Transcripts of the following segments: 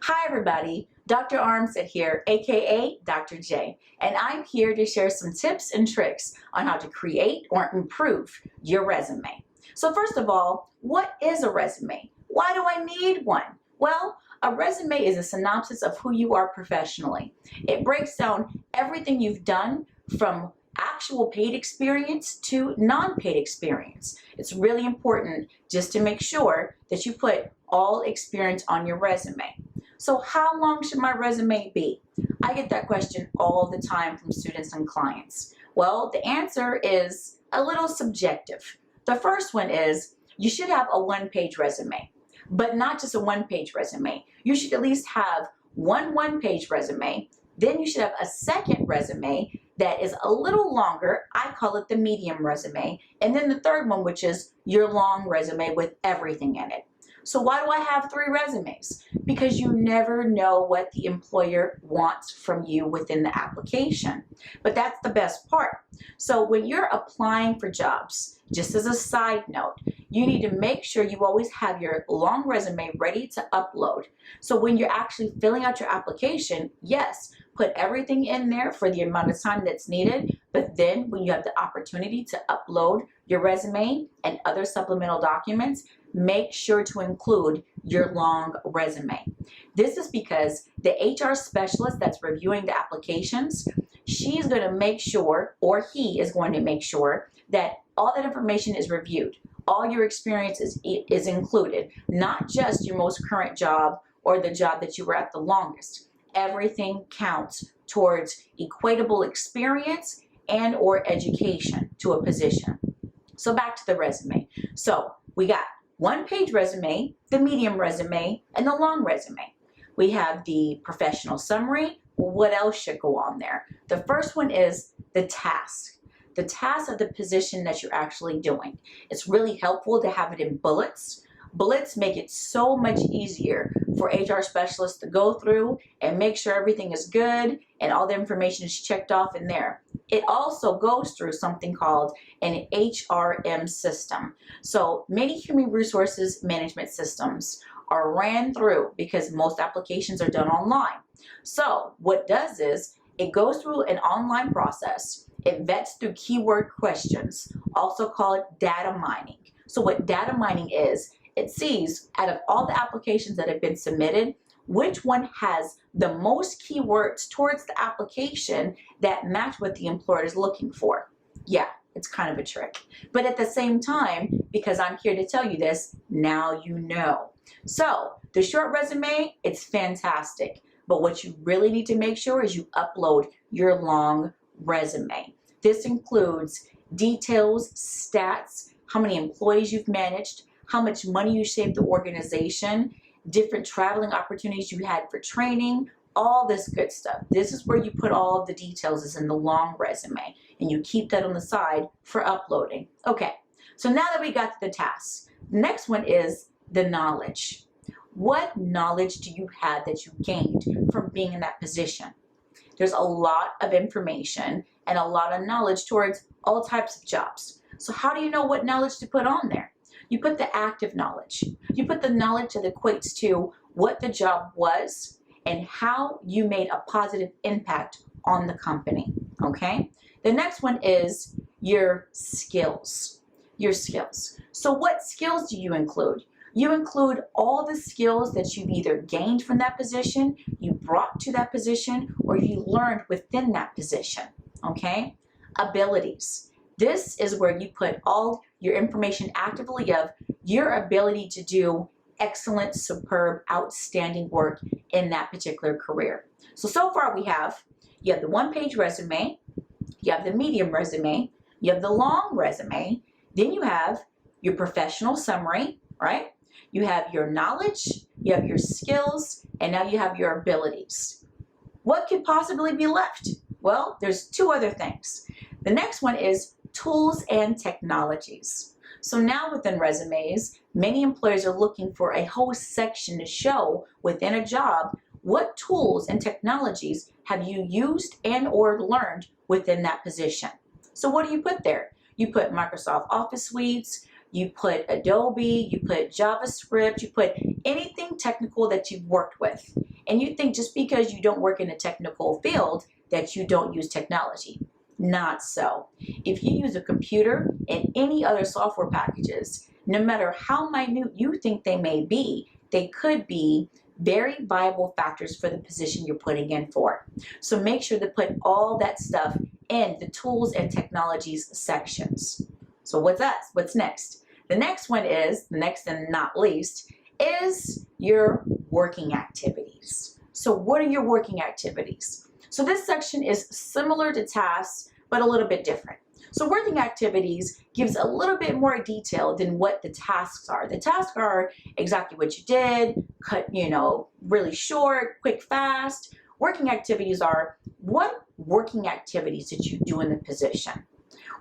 Hi everybody, Dr. Armstead here, aka Dr. J, and I'm here to share some tips and tricks on how to create or improve your resume. So first of all, what is a resume? Why do I need one? Well, a resume is a synopsis of who you are professionally. It breaks down everything you've done from actual paid experience to non-paid experience. It's really important just to make sure that you put all experience on your resume. So how long should my resume be? I get that question all the time from students and clients. Well, the answer is a little subjective. The first one is you should have a one-page resume, but not just a one-page resume. You should at least have one-page resume. Then you should have a second resume that is a little longer. I call it the medium resume. And then the third one, which is your long resume with everything in it. So why do I have 3 resumes? Because you never know what the employer wants from you within the application. But that's the best part. So when you're applying for jobs, just as a side note, you need to make sure you always have your long resume ready to upload. So when you're actually filling out your application, yes, put everything in there for the amount of time that's needed, but then when you have the opportunity to upload your resume and other supplemental documents, make sure to include your long resume. This is because the HR specialist that's reviewing the applications, she's going to make sure, or he is going to make sure, that all that information is reviewed. All your experience is included, not just your most current job or the job that you were at the longest. Everything counts towards equatable experience and or education to a position. So back to the resume. So we got one-page resume, the medium resume, and the long resume. We have the professional summary. What else should go on there? The first one is the task. The task of the position that you're actually doing. It's really helpful to have it in bullets. Bullets make it so much easier for HR specialists to go through and make sure everything is good and all the information is checked off in there. It also goes through something called an HRM system. So many human resources management systems are ran through because most applications are done online. So what it does is it goes through an online process. It vets through keyword questions, also called data mining. So what data mining is, it sees out of all the applications that have been submitted, which one has the most keywords towards the application that match what the employer is looking for. Yeah, it's kind of a trick. But at the same time, because I'm here to tell you this, now you know. So the short resume, it's fantastic. But what you really need to make sure is you upload your long resume. This includes details, stats, how many employees you've managed, how much money you saved the organization, different traveling opportunities you had for training, all this good stuff. This is where you put all of the details is in the long resume, and you keep that on the side for uploading. Okay, so now that we got to the tasks, the next one is the knowledge. What knowledge do you have that you gained from being in that position? There's a lot of information and a lot of knowledge towards all types of jobs. So how do you know what knowledge to put on there? You put the active knowledge. You put the knowledge that equates to what the job was and how you made a positive impact on the company, okay? The next one is your skills. Your skills. So what skills do you include? You include all the skills that you've either gained from that position, you brought to that position, or you learned within that position, okay? Abilities. This is where you put all your information actively of your ability to do excellent, superb, outstanding work in that particular career. So far you have the one-page resume, you have the medium resume, you have the long resume, then you have your professional summary, right? You have your knowledge, you have your skills, and now you have your abilities. What could possibly be left? Well, there's 2 other things. The next one is tools and technologies. So now within resumes, many employers are looking for a whole section to show within a job what tools and technologies have you used and or learned within that position. So what do you put there? You put Microsoft Office suites, You put Adobe, you put JavaScript, you put anything technical that you've worked with. And you think just because you don't work in a technical field that you don't use technology. Not so. If you use a computer and any other software packages, no matter how minute you think they may be, they could be very viable factors for the position you're putting in for. So make sure to put all that stuff in the tools and technologies sections. So what's next? The next one is, the next and not least, is your working activities. So what are your working activities? So this section is similar to tasks, but a little bit different. So working activities gives a little bit more detail than what the tasks are. The tasks are exactly what you did, cut, really short, quick, fast. Working activities are, what working activities did you do in the position?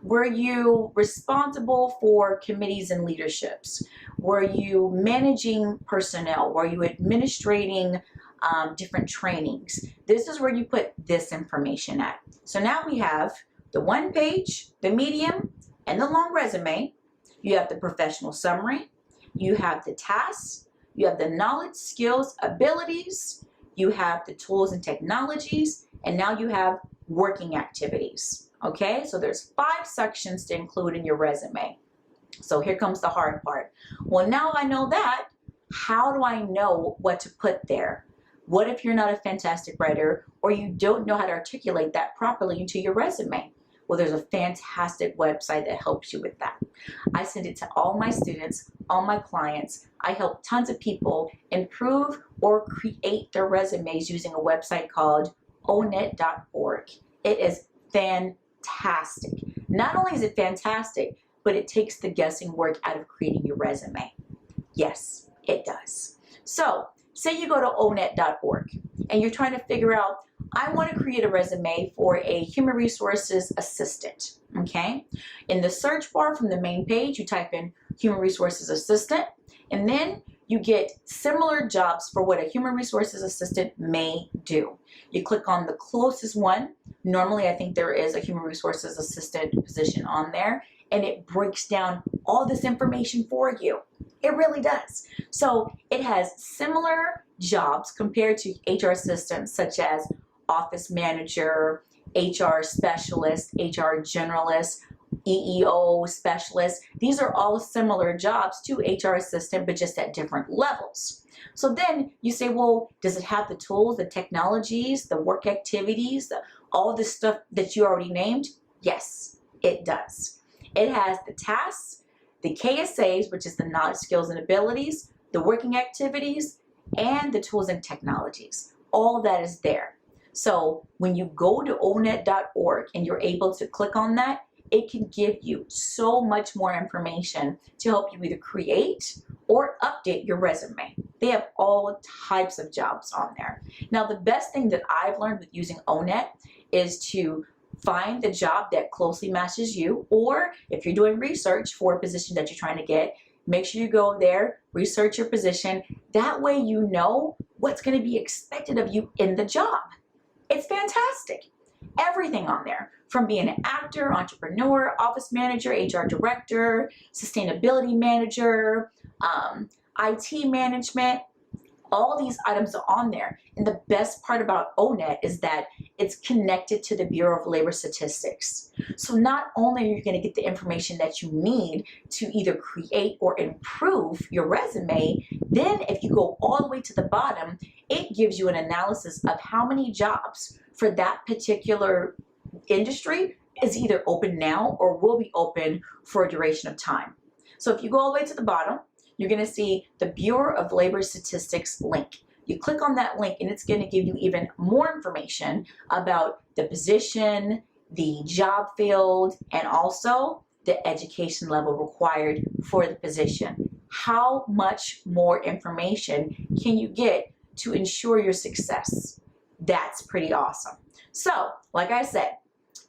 Were you responsible for committees and leaderships? Were you managing personnel? Were you administrating different trainings? This is where you put this information at. So now we have the one page, the medium, and the long resume. You have the professional summary. You have the tasks. You have the knowledge, skills, abilities. You have the tools and technologies. And now you have working activities. Okay, so there's 5 sections to include in your resume. So here comes the hard part. Well, now I know that. How do I know what to put there? What if you're not a fantastic writer or you don't know how to articulate that properly into your resume? Well, there's a fantastic website that helps you with that. I send it to all my students, all my clients. I help tons of people improve or create their resumes using a website called onet.org. It is fantastic. Not only is it fantastic, but it takes the guessing work out of creating your resume. Yes, it does. So, say you go to onet.org and you're trying to figure out, I want to create a resume for a human resources assistant, okay? In the search bar from the main page, you type in human resources assistant, and then you get similar jobs for what a human resources assistant may do. You click on the closest one. Normally, I think there is a human resources assistant position on there, and it breaks down all this information for you. It really does. So it has similar jobs compared to HR assistants such as office manager, HR specialist, HR generalist, EEO specialist. These are all similar jobs to HR assistant, but just at different levels. So then you say, well, does it have the tools, the technologies, the work activities, all the stuff that you already named? Yes, it does. It has the tasks, the KSAs, which is the knowledge, skills, and abilities, the working activities, and the tools and technologies. All of that is there. So when you go to onet.org and you're able to click on that, it can give you so much more information to help you either create or update your resume. They have all types of jobs on there. Now, the best thing that I've learned with using Onet is to find the job that closely matches you, or if you're doing research for a position that you're trying to get, make sure you go there, research your position. That way you know what's going to be expected of you in the job. It's fantastic. Everything on there, from being an actor, entrepreneur, office manager, HR director, sustainability manager, IT management, all these items are on there. And the best part about Onet is that it's connected to the Bureau of Labor Statistics. So not only are you going to get the information that you need to either create or improve your resume, then if you go all the way to the bottom, it gives you an analysis of how many jobs for that particular industry is either open now or will be open for a duration of time. So if you go all the way to the bottom, you're going to see the Bureau of Labor Statistics link. You click on that link and it's going to give you even more information about the position, the job field, and also the education level required for the position. How much more information can you get to ensure your success? That's pretty awesome. So, like I said,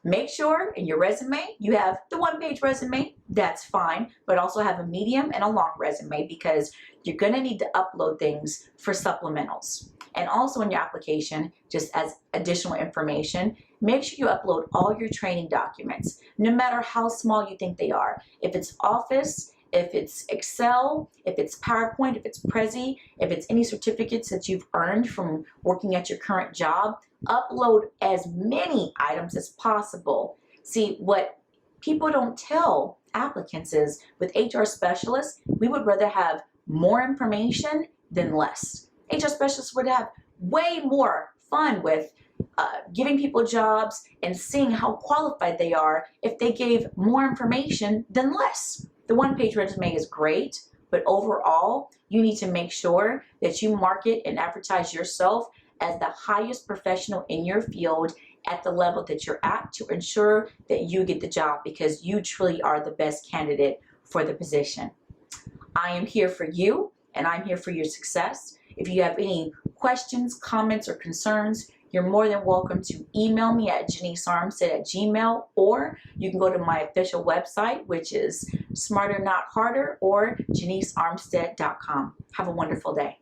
make sure in your resume you have the one-page resume. That's fine, but also have a medium and a long resume because you're going to need to upload things for supplementals. And also in your application, just as additional information, make sure you upload all your training documents, no matter how small you think they are. If it's Office, if it's Excel, if it's PowerPoint, if it's Prezi, if it's any certificates that you've earned from working at your current job, upload as many items as possible. See, what people don't tell applicants is with HR specialists, we would rather have more information than less. HR specialists would have way more fun with giving people jobs and seeing how qualified they are if they gave more information than less. The one-page resume is great, but overall, you need to make sure that you market and advertise yourself as the highest professional in your field at the level that you're at to ensure that you get the job because you truly are the best candidate for the position. I am here for you and I'm here for your success. If you have any questions, comments, or concerns, you're more than welcome to email me at JaniceArmstead@gmail.com, or you can go to my official website, which is Smarter Not Harder, or JaniceArmstead.com. Have a wonderful day.